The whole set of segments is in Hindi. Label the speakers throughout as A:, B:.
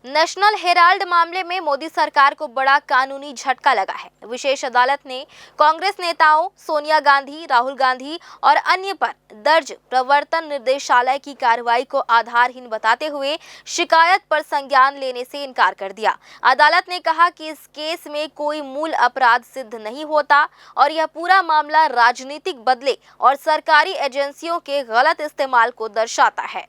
A: नेशनल हेराल्ड मामले में मोदी सरकार को बड़ा कानूनी झटका लगा है। विशेष अदालत ने कांग्रेस नेताओं सोनिया गांधी, राहुल गांधी और अन्य पर दर्ज प्रवर्तन निर्देशालय की कार्रवाई को आधारहीन बताते हुए शिकायत पर संज्ञान लेने से इनकार कर दिया। अदालत ने कहा कि इस केस में कोई मूल अपराध सिद्ध नहीं होता और यह पूरा मामला राजनीतिक बदले और सरकारी एजेंसियों के गलत इस्तेमाल को दर्शाता है।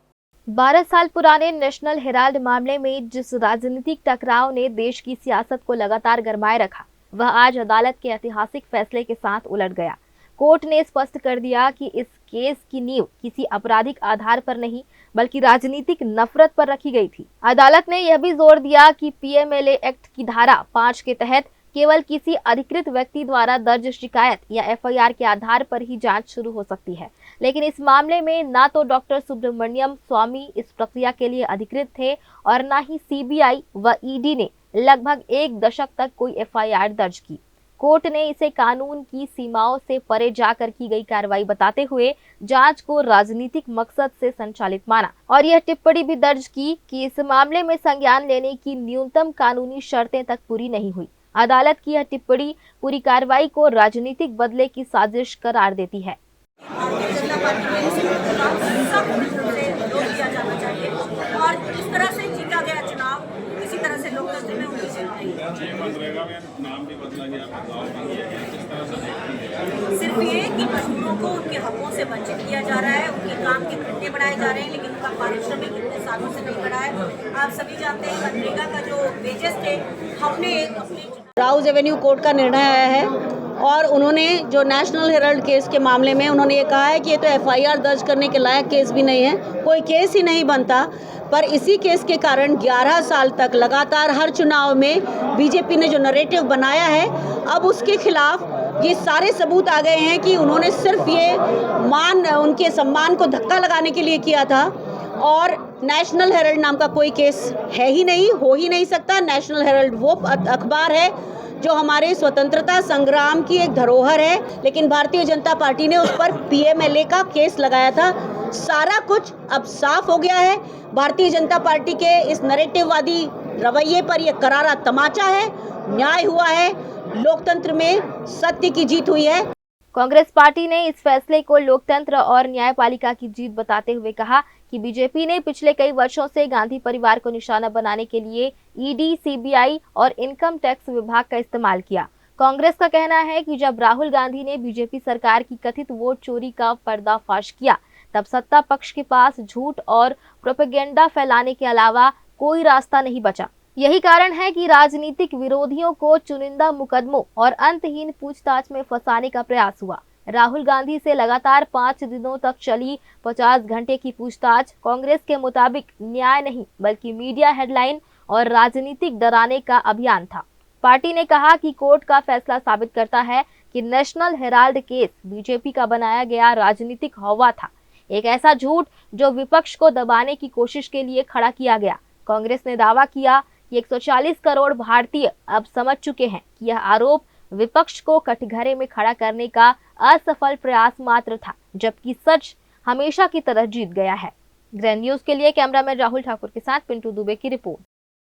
A: 12 साल पुराने नेशनल हेराल्ड मामले में जिस राजनीतिक टकराव ने देश की सियासत को लगातार गरमाए रखा, वह आज अदालत के ऐतिहासिक फैसले के साथ उलट गया। कोर्ट ने स्पष्ट कर दिया कि इस केस की नींव किसी आपराधिक आधार पर नहीं, बल्कि राजनीतिक नफरत पर रखी गई थी। अदालत ने यह भी जोर दिया कि पीएमएलए एक्ट की धारा 5 के तहत केवल किसी अधिकृत व्यक्ति द्वारा दर्ज शिकायत या एफआईआर के आधार पर ही जांच शुरू हो सकती है। लेकिन इस मामले में ना तो डॉक्टर सुब्रमण्यम स्वामी इस प्रक्रिया के लिए अधिकृत थे और ना ही सीबीआई व ईडी ने लगभग 1 दशक तक कोई एफआईआर दर्ज की। कोर्ट ने इसे कानून की सीमाओं से परे जाकर की गई कार्रवाई बताते हुए जांच को राजनीतिक मकसद से संचालित माना और यह टिप्पणी भी दर्ज की कि इस मामले में संज्ञान लेने की न्यूनतम कानूनी शर्तें तक पूरी नहीं हुई। अदालत की यह टिप्पणी पूरी कार्रवाई को राजनीतिक बदले की साजिश करार देती है।
B: भारतीय जनता पार्टी में इस सब से रोक दिया जाना चाहिए और इस तरह से जीता गया चुनाव इसी तरह से लोकतंत्र में उनकी सिर्फ ये कि मजदूरों को उनके हकों से वंचित किया जा रहा है, उनके काम के घंटे बढ़ाए जा रहे हैं, लेकिन उनका पारिश्रमिक इतने सालों से नहीं बढ़ा है। आप सभी जानते हैं मनरेगा का जो वेजेस थे, हमने अपने
C: राउज एवेन्यू कोर्ट का निर्णय आया है और उन्होंने जो नेशनल हेराल्ड केस के मामले में उन्होंने ये कहा है कि ये तो एफआईआर दर्ज करने के लायक केस भी नहीं है, कोई केस ही नहीं बनता। पर इसी केस के कारण 11 साल तक लगातार हर चुनाव में बीजेपी ने जो नैरेटिव बनाया है, अब उसके खिलाफ ये सारे सबूत आ गए हैं कि उन्होंने सिर्फ ये उनके सम्मान को धक्का लगाने के लिए किया था और नेशनल हेराल्ड नाम का कोई केस है ही नहीं, हो ही नहीं सकता। नेशनल हेराल्ड वो अखबार है जो हमारे स्वतंत्रता संग्राम की एक धरोहर है, लेकिन भारतीय जनता पार्टी ने उस पर पीएमएलए का केस लगाया था। सारा कुछ अब साफ हो गया है। भारतीय जनता पार्टी के इस नैरेटिववादी रवैये पर यह करारा तमाचा है। न्याय हुआ है, लोकतंत्र में सत्य की जीत हुई है।
A: कांग्रेस पार्टी ने इस फैसले को लोकतंत्र और न्यायपालिका की जीत बताते हुए कहा कि बीजेपी ने पिछले कई वर्षों से गांधी परिवार को निशाना बनाने के लिए ईडी, सीबीआई और इनकम टैक्स विभाग का इस्तेमाल किया। कांग्रेस का कहना है कि जब राहुल गांधी ने बीजेपी सरकार की कथित वोट चोरी का पर्दाफाश किया, तब सत्ता पक्ष के पास झूठ और प्रोपेगेंडा फैलाने के अलावा कोई रास्ता नहीं बचा। यही कारण है कि राजनीतिक विरोधियों को चुनिंदा मुकदमों और अंतहीन पूछताछ में फंसाने का प्रयास हुआ। राहुल गांधी से लगातार 5 दिनों तक चली 50 घंटे की पूछताछ कांग्रेस के मुताबिक न्याय नहीं, बल्कि मीडिया हेडलाइन और राजनीतिक डराने का अभियान था। पार्टी ने कहा कि कोर्ट का फैसला साबित करता है कि नेशनल हेराल्ड केस बीजेपी का बनाया गया राजनीतिक हवा था, एक ऐसा झूठ जो विपक्ष को दबाने की कोशिश के लिए खड़ा किया गया। कांग्रेस ने दावा किया कि 140 करोड़ भारतीय अब समझ चुके हैं कि यह आरोप विपक्ष को कटघरे में खड़ा करने का असफल प्रयास मात्र था, जबकि सच हमेशा की तरह जीत गया है। ग्रैंड न्यूज के लिए कैमरामैन राहुल ठाकुर के साथ पिंटू दुबे की रिपोर्ट।